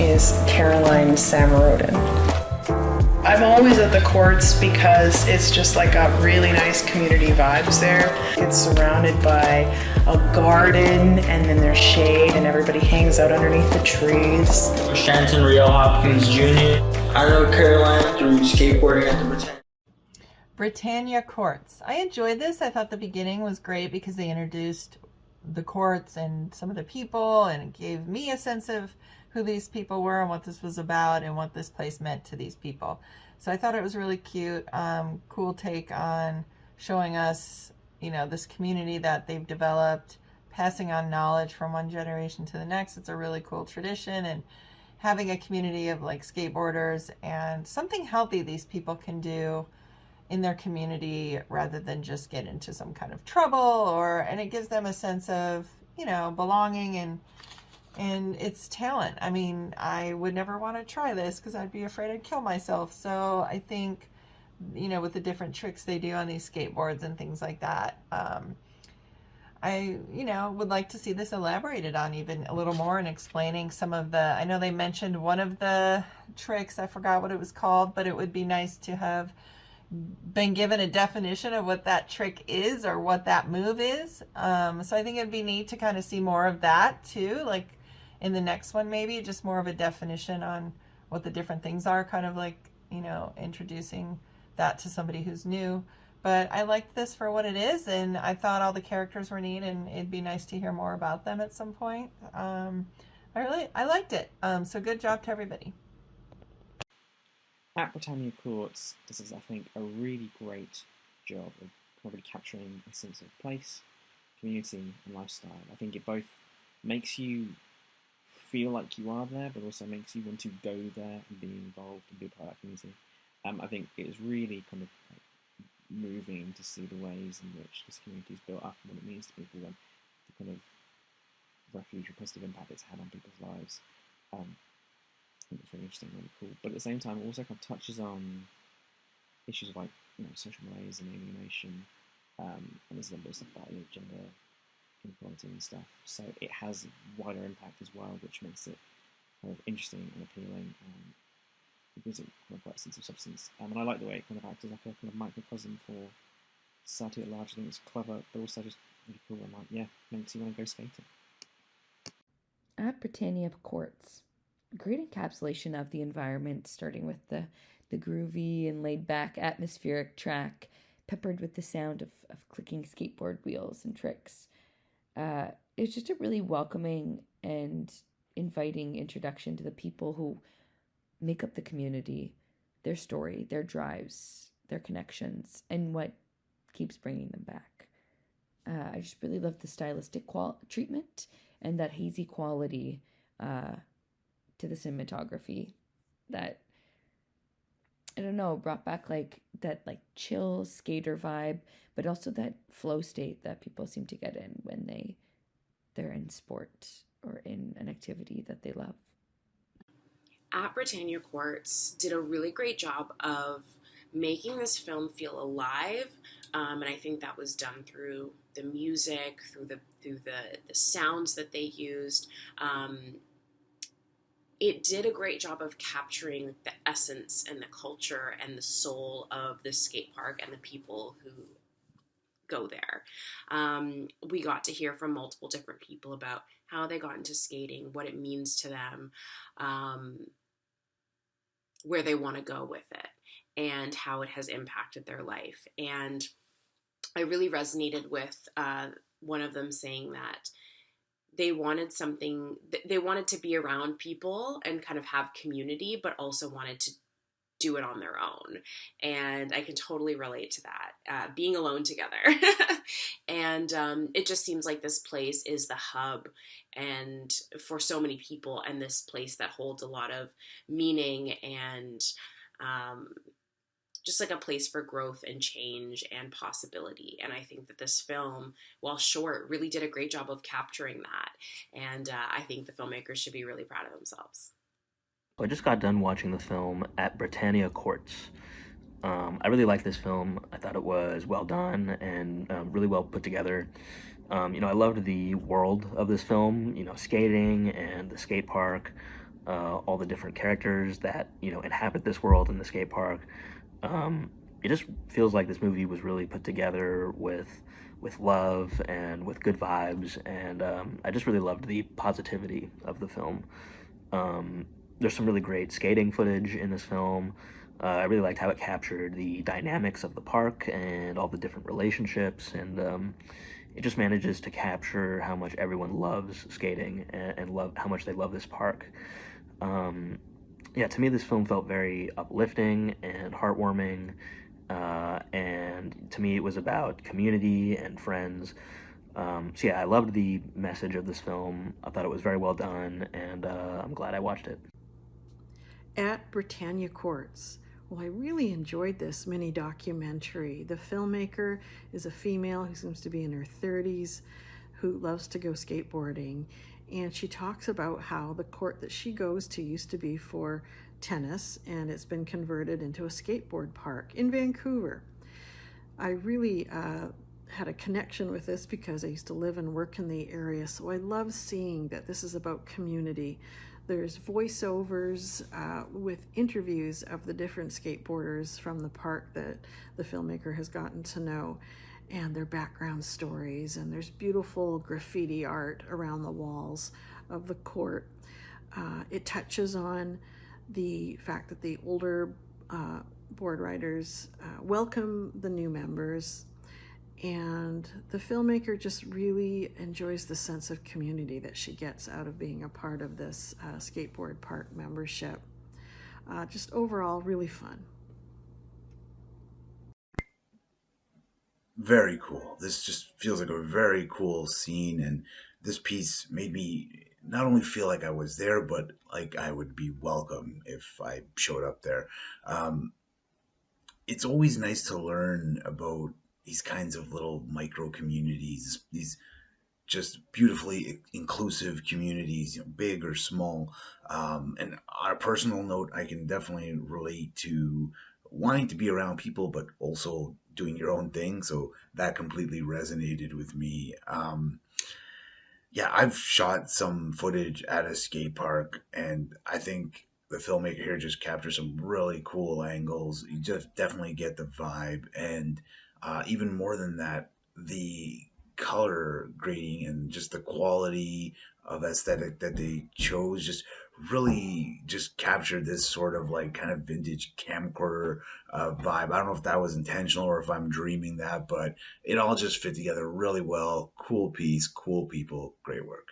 is Caroline Samarodin. I'm always at the courts because it's just like got really nice community vibes there. It's surrounded by a garden and then there's shade and everybody hangs out underneath the trees. Shanton Real Hopkins Jr. I know Caroline through skateboarding at the Britannia Courts. I enjoyed this. I thought the beginning was great because they introduced the courts and some of the people, and it gave me a sense of who these people were and what this was about and what this place meant to these people. So I thought it was really cute, cool take on showing us, you know, this community that they've developed, passing on knowledge from one generation to the next. It's a really cool tradition, and having a community of like skateboarders and something healthy these people can do in their community rather than just get into some kind of trouble, and it gives them a sense of, you know, belonging and it's talent. I mean, I would never want to try this because I'd be afraid I'd kill myself. So I think, you know, with the different tricks they do on these skateboards and things like that, I, you know, would like to see this elaborated on even a little more and explaining some of the, I know they mentioned one of the tricks, I forgot what it was called, but it would be nice to have been given a definition of what that trick is or what that move is. So I think it'd be neat to kind of see more of that too, like in the next one maybe, just more of a definition on what the different things are, kind of like, you know, introducing that to somebody who's new. But I liked this for what it is, and I thought all the characters were neat, and it'd be nice to hear more about them at some point. I liked it. So good job to everybody. At Britannia Courts, this is, I think, a really great job of really capturing a sense of place, community, and lifestyle. I think it both makes you feel like you are there, but also makes you want to go there and be involved and be part of that community. I think it is really kind of moving to see the ways in which this community is built up and what it means to people, and the kind of refuge and positive impact it's had on people's lives. I think it's really interesting, really cool. But at the same time, it also kind of touches on issues of, like, you know, social malaise and alienation, and there's a little bit of stuff about, you know, gender inequality and stuff. So it has wider impact as well, which makes it kind of interesting and appealing. It gives it kind of quite a sense of substance. And I like the way it kind of acts as like a kind of microcosm for society at large. I think it's clever, but also just really cool. And like, yeah, makes you want to go skating. At Britannia Courts, great encapsulation of the environment, starting with the groovy and laid-back atmospheric track, peppered with the sound of clicking skateboard wheels and tricks. It's just a really welcoming and inviting introduction to the people who make up the community, their story, their drives, their connections, and what keeps bringing them back. I just really love the stylistic treatment and that hazy quality to the cinematography that, I don't know, brought back like that like chill skater vibe, but also that flow state that people seem to get in when they're in sport or in an activity that they love. At Britannia Courts did a really great job of making this film feel alive, and I think that was done through the music, through the sounds that they used. It did a great job of capturing the essence and the culture and the soul of the skate park and the people who go there. We got to hear from multiple different people about how they got into skating, what it means to them, where they want to go with it, and how it has impacted their life. And I really resonated with one of them saying that they wanted to be around people and kind of have community, but also wanted to do it on their own. And I can totally relate to that, being alone together. And it just seems like this place is the hub and for so many people, and this place that holds a lot of meaning and just like a place for growth and change and possibility. And I think that this film, while short, really did a great job of capturing that. And I think the filmmakers should be really proud of themselves. I just got done watching the film At Britannia Courts. I really liked this film. I thought it was well done and really well put together. I loved the world of this film, skating and the skate park. all the different characters that inhabit this world in the skate park. It just feels like this movie was really put together with love and with good vibes, and I just really loved the positivity of the film. There's some really great skating footage in this film. I really liked how it captured the dynamics of the park and all the different relationships, and it just manages to capture how much everyone loves skating and love how much they love this park. Yeah, to me, this film felt very uplifting and heartwarming, and to me, it was about community and friends. So yeah, I loved the message of this film. I thought it was very well done, and I'm glad I watched it. At Britannia Courts. Well, I really enjoyed this mini documentary. The filmmaker is a female who seems to be in her 30s who loves to go skateboarding. And she talks about how the court that she goes to used to be for tennis, and it's been converted into a skateboard park in Vancouver. I really had a connection with this because I used to live and work in the area, so I love seeing that this is about community. There's voiceovers with interviews of the different skateboarders from the park that the filmmaker has gotten to know, and their background stories, and there's beautiful graffiti art around the walls of the court. It touches on the fact that the older board riders welcome the new members, and the filmmaker just really enjoys the sense of community that she gets out of being a part of this skateboard park membership. Just overall, really fun. Very cool. This just feels like a very cool scene, and this piece made me not only feel like I was there, but like I would be welcome if I showed up there. Um, it's always nice to learn about these kinds of little micro communities, these just beautifully inclusive communities, big or small. And on a personal note, I can definitely relate to wanting to be around people, but also doing your own thing. So that completely resonated with me. Yeah, I've shot some footage at a skate park, and I think the filmmaker here just captures some really cool angles. You just definitely get the vibe, and even more than that, the color grading and just the quality of aesthetic that they chose just really just captured this sort of like kind of vintage camcorder vibe. I don't know if that was intentional or if I'm dreaming that, but it all just fit together really well. Cool piece, cool people, great work.